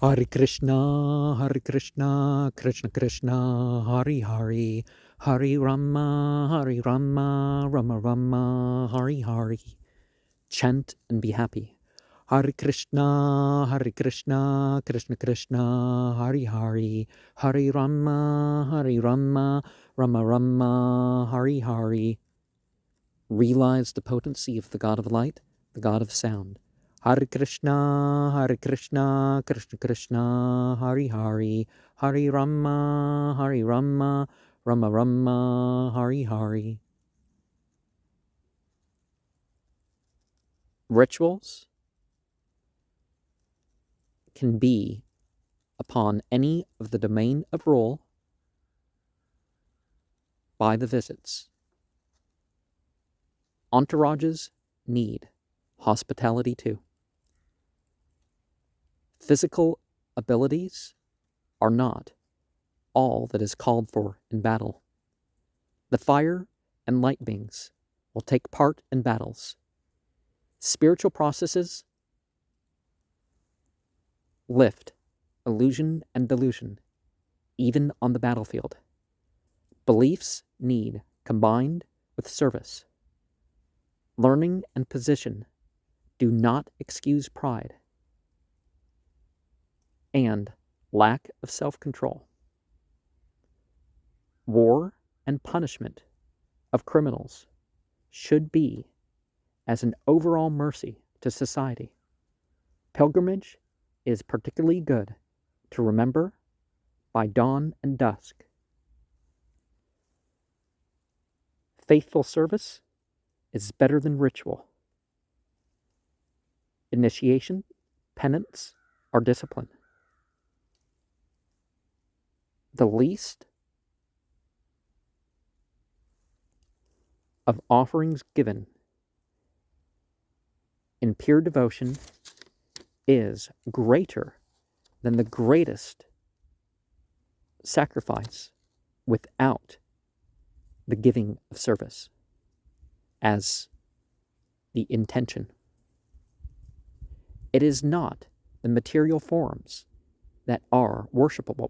Hare Krishna, Krishna Krishna, Hare Hare, Hare Rama, Rama Rama, Hare Hare. Chant and be happy. Hare Krishna, Krishna Krishna, Hare Hare, Hare Rama, Rama Rama, Hare Hare. Realize the potency of the God of light, the God of sound. Hare Krishna, Krishna Krishna, Hare Hare, Hare Rama, Rama Rama, Hare Hare. Rituals can be upon any of the domain of role by the visits. Entourages need hospitality too. Physical abilities are not all that is called for in battle. The fire and light beings will take part in battles. Spiritual processes lift illusion and delusion, even on the battlefield. Beliefs need combined with service. Learning and position do not excuse pride and lack of self-control. War and punishment of criminals should be as an overall mercy to society. Pilgrimage is particularly good to remember by dawn and dusk. Faithful service is better than ritual. Initiation, penance, or discipline. The least of offerings given in pure devotion is greater than the greatest sacrifice without the giving of service as the intention. It is not the material forms that are worshipable.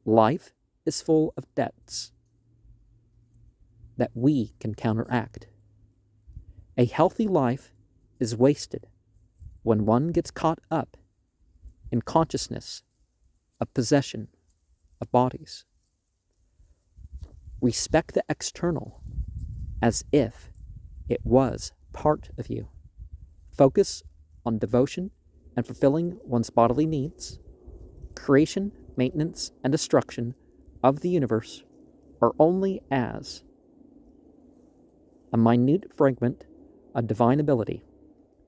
Life is full of debts that we can counteract. A healthy life is wasted when one gets caught up in consciousness of possession of bodies. Respect the external as if it was part of you. Focus on devotion and fulfilling one's bodily needs. Creation, maintenance, and destruction of the universe are only as a minute fragment of divine ability.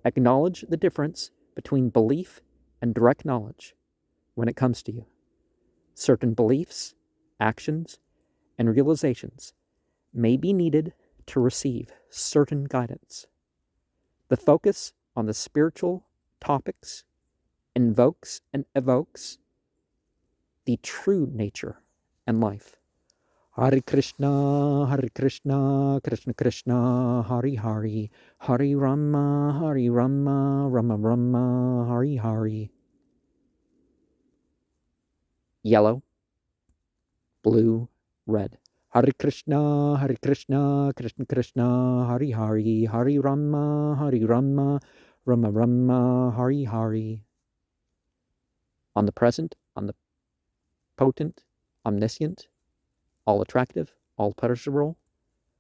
Acknowledge the difference between belief and direct knowledge when it comes to you. Certain beliefs, actions, and realizations may be needed to receive certain guidance. The focus on the spiritual topics invokes and evokes the true nature and life. Hare Krishna, Krishna Krishna, Hare Hare, Hare Rama, Rama Rama, Hare Hare. Yellow, blue, red. Hare Krishna, Krishna Krishna, Hare Hare, Hare Rama, Rama Rama, Hare Hare. On the present, on the potent, omniscient, all attractive, all pleasurable.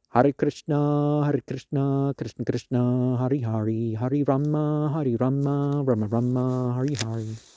Hare Krishna, Krishna Krishna, Hare Hare, Hare Rama, Rama Rama, Hare Hare.